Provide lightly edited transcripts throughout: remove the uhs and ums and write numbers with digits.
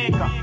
SPeeKa.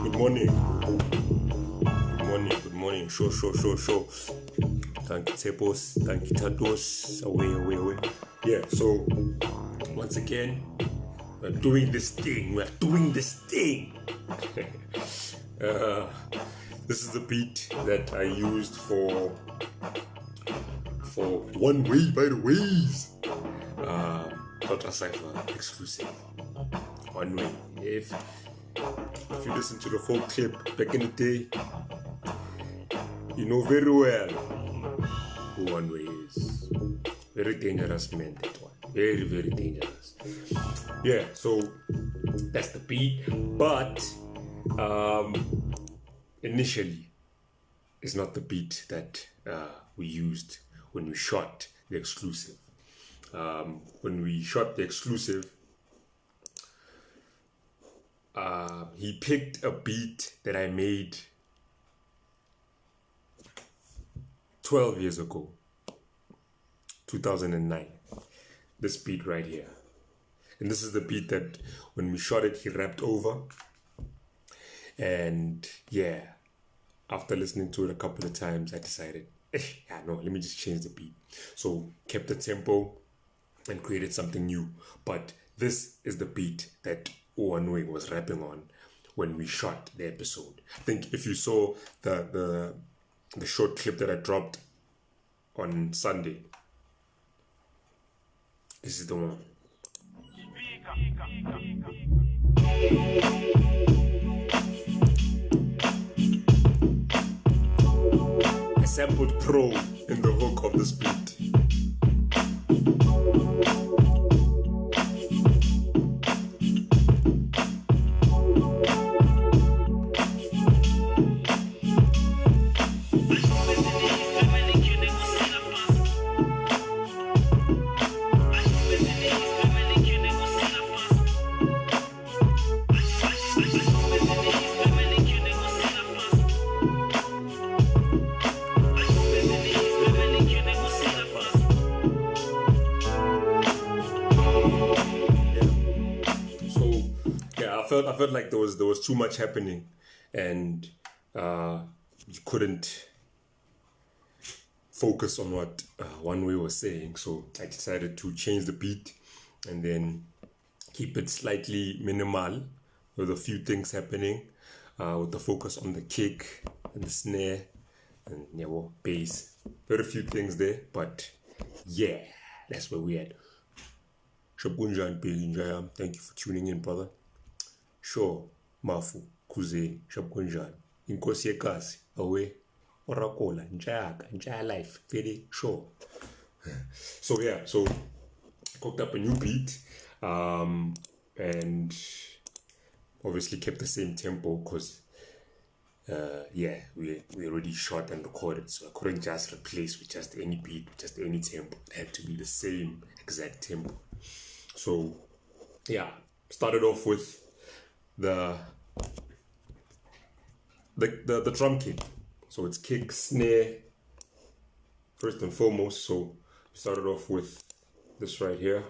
Good morning. Show. Thank you, Tepos. Thank you, Tatos. Away. Yeah, so once again, we're doing this thing. This is the beat that I used for One Way, by the ways. Sotra Cypher exclusive. One Way. If you listen to the whole clip back in the day, you know very well who One Way is. Very dangerous man, that one. Very, very dangerous. Yeah, so that's the beat. But initially, it's not the beat that we used when we shot the exclusive. When we shot the exclusive, he picked a beat that I made 12 years ago, 2009. This beat right here. And this is the beat that when we shot it, he rapped over. And yeah, after listening to it a couple of times, I decided, let me just change the beat. So kept the tempo and created something new. But this is the beat that One Way was rapping on when we shot the episode. I think if you saw the short clip that I dropped on Sunday, this is the one. I sampled Pro in the hook of this beat. I felt like there was too much happening, and you couldn't focus on what One Way was saying. So I decided to change the beat and then keep it slightly minimal with a few things happening, with the focus on the kick and the snare and bass. Very few things there, but yeah, that's where we at. Thank you for tuning in, brother. Sure, Mafu, Kuze, Shabkunjan, Inkosi Ekasi, away, Orakola, Njaya life, very sure. So cooked up a new beat, and obviously kept the same tempo because yeah, we already shot and recorded, so I couldn't just replace with just any beat, with just any tempo. It had to be the same exact tempo. So yeah, started off with the drum kit. So it's kick, snare, first and foremost. So we started off with this right here.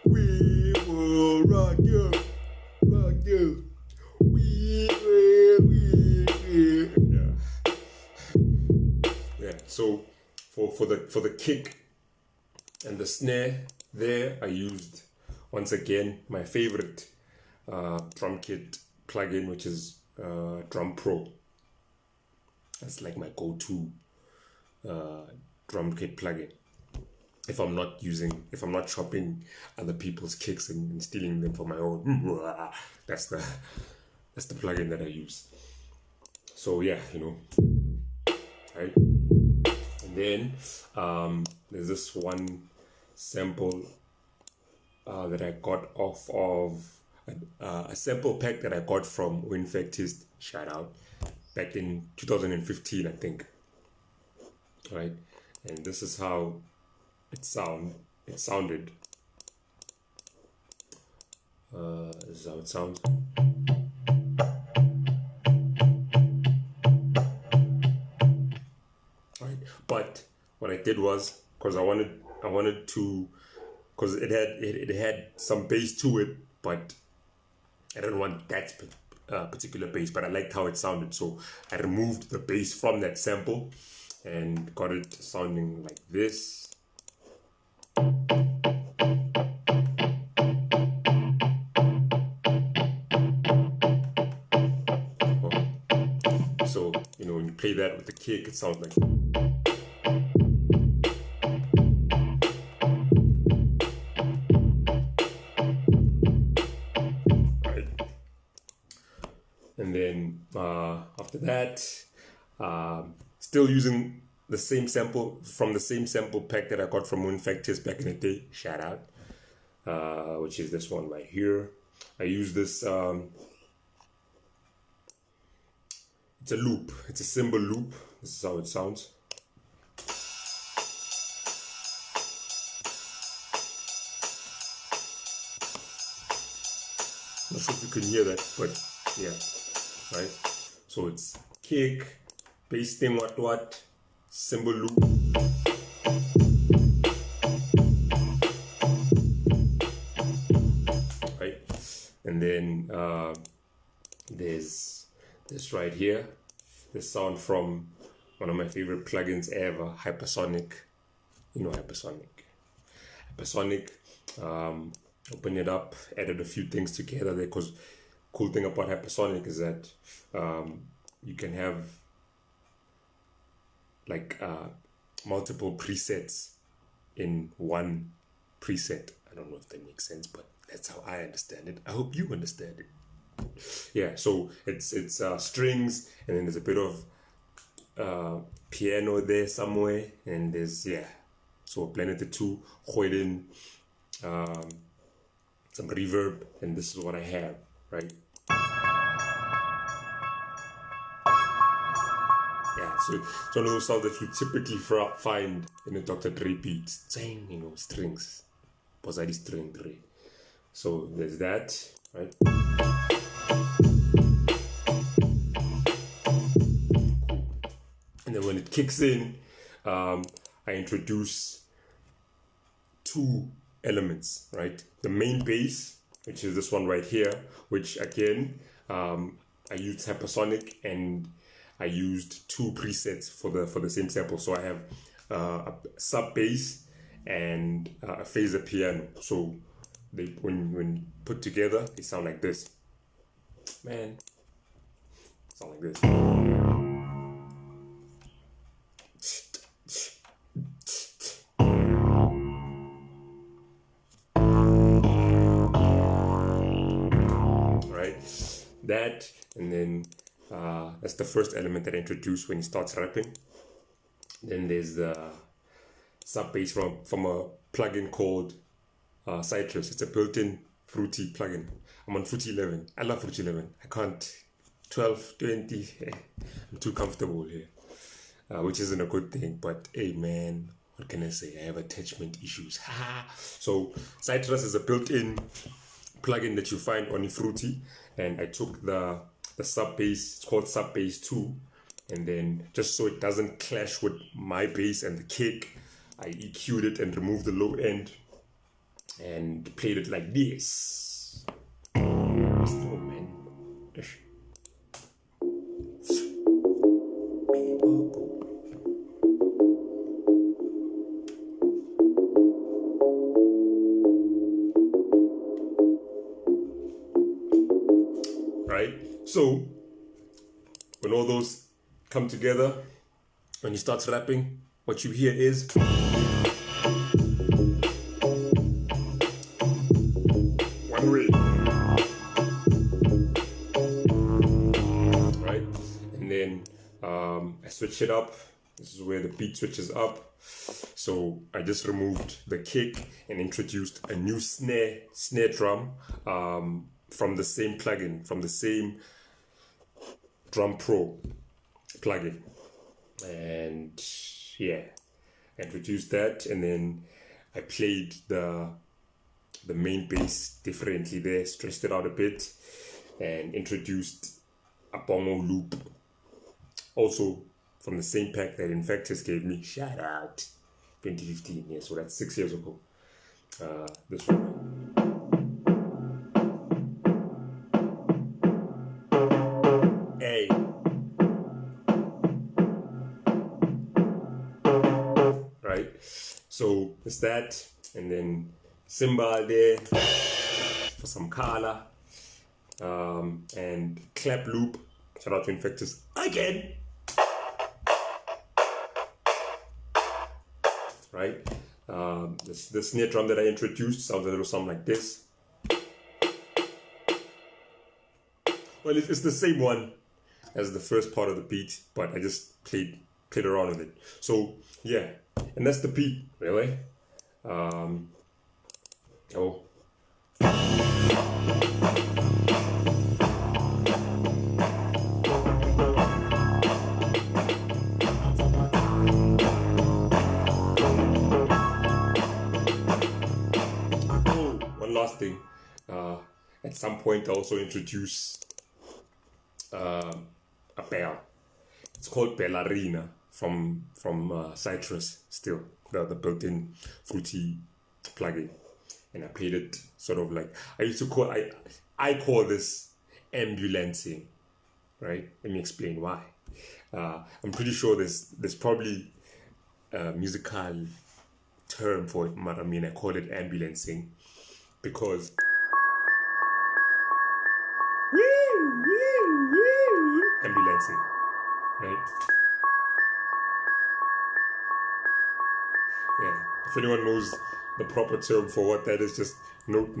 We will rock you, rock you. We will. Yeah. So for the kick and the snare there, I used once again my favorite drum kit plugin, which is Drum Pro. That's like my go-to drum kit plugin. If I'm not chopping other people's kicks and stealing them for my own, that's the plugin that I use. So yeah, right. And then there's this one sample that I got off of a sample pack that I got from Winfactist, shout out, back in 2015, I think. Right, and this is how it sounded. This is how it sounds. Right, but what I did was, because I wanted to, because it had some bass to it, but I didn't want that particular bass, but I liked how it sounded, so I removed the bass from that sample and got it sounding like this. So, when you play that with the kick, it sounds like. Right. And then after that, still using the same sample from the same sample pack that I got from Winfactist back in the day, shout out, which is this one right here. I use this, it's a loop, it's a cymbal loop. This is how it sounds. Not sure if you can hear that, but yeah, right? So it's kick, bass thing, what, cymbal loop. Right? And then there's this right here, the sound from one of my favorite plugins ever, Hypersonic. Hypersonic. Open it up, added a few things together there, because cool thing about Hypersonic is that you can have like multiple presets in one preset. I don't know if that makes sense, but that's how I understand it. I hope you understand it. Yeah, so it's strings, and then there's a bit of piano there somewhere, and there's, so blended the two, put in some reverb, and this is what I have, right? Yeah, so it's one of those sounds that you typically find in a Dr. Dre beat, strings, posadi string Dre. So there's that, right? And then when it kicks in, I introduce two elements, right? The main bass, which is this one right here, which again, I used Hypersonic, and I used two presets for the same sample. So I have a sub bass and a phaser piano. So they when put together, they sound like this. Man, sound like this. That, and then that's the first element that I introduce when he starts rapping. Then there's the sub bass from a plugin called Cyphers. It's a built-in Fruity plugin. I'm on Fruity 11. I love Fruity 11. I can't 12, 20. I'm too comfortable here, which isn't a good thing. But hey, man, what can I say? I have attachment issues. So Cyphers is a built-in plugin that you find on Fruity, and I took the sub bass. It's called sub bass 2, and then just so it doesn't clash with my bass and the kick, I EQ'd it and removed the low end and played it like this. Oh man. Right? So when all those come together, when you start rapping, what you hear is one way, right? And then I switch it up. This is where the beat switches up. So I just removed the kick and introduced a new snare drum from the same plugin, from the same Drum Pro plugin. And yeah, I introduced that, and then I played the main bass differently there, stretched it out a bit, and introduced a bongo loop, also from the same pack that Infectus gave me. Shout out 2015, yeah, so that's 6 years ago. This one. Hey. Right, so it's that, and then cymbal there for some color, and clap loop. Shout out to Infectus again. Right, the snare drum that I introduced sounds a little something like this. Well, it's the same one as the first part of the beat, but I just played around with it. So yeah, and that's the beat, really. One last thing. At some point, I also introduce a bell. It's called Ballerina from Cyphers, still the built-in Fruity plugin, and I played it sort of like I call this ambulancing, right? Let me explain why. I'm pretty sure there's probably a musical term for it, but I mean I call it ambulancing because ambulancing, right? Yeah, if anyone knows the proper term for what that is, just note.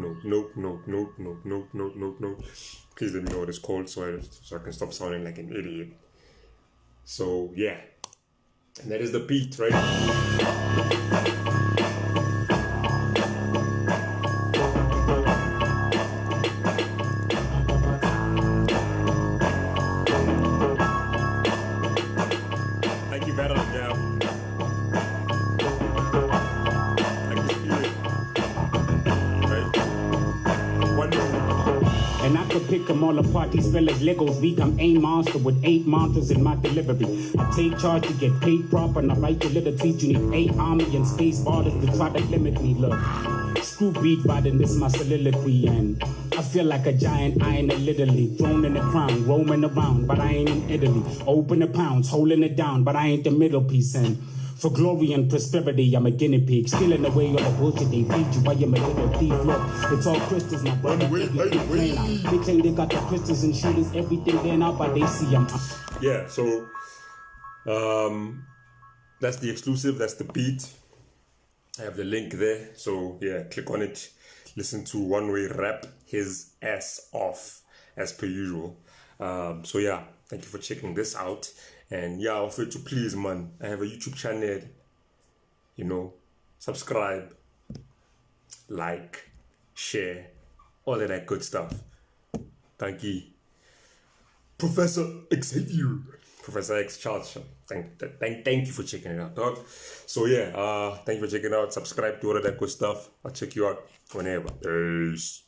Please let me know what it's called so I can stop sounding like an idiot. So yeah, and that is the beat, right? And I could pick them all apart, these fellas Legos weak. I'm a monster with 8 mantras in my delivery. I take charge to get paid proper, and I write the little tweets. You need 8 army and space borders to try to limit me. Look, screw beat riding, this my soliloquy, and I feel like a giant iron literally thrown in the crown, roaming around, but I ain't in Italy. Open the pounds, holding it down, but I ain't the middle piece. And for glory and prosperity, I'm a guinea pig, stealing away all the bullshit they feed you while you're a little thief. Look, it's all crystals, my brother. They claim they got the crystals and shooters, everything there now, but they see I'm. Yeah, so that's the exclusive, that's the beat. I have the link there, so yeah, click on it. Listen to One Way rap his ass off as per usual. So yeah, thank you for checking this out. And yeah, offer to please, man. I have a YouTube channel. You know, subscribe, like, share, all of that good stuff. Thank you. Professor Xavier. Professor X Charles. Thank you for checking it out, dog. So yeah, thank you for checking it out. Subscribe to all of that good stuff. I'll check you out whenever. Peace.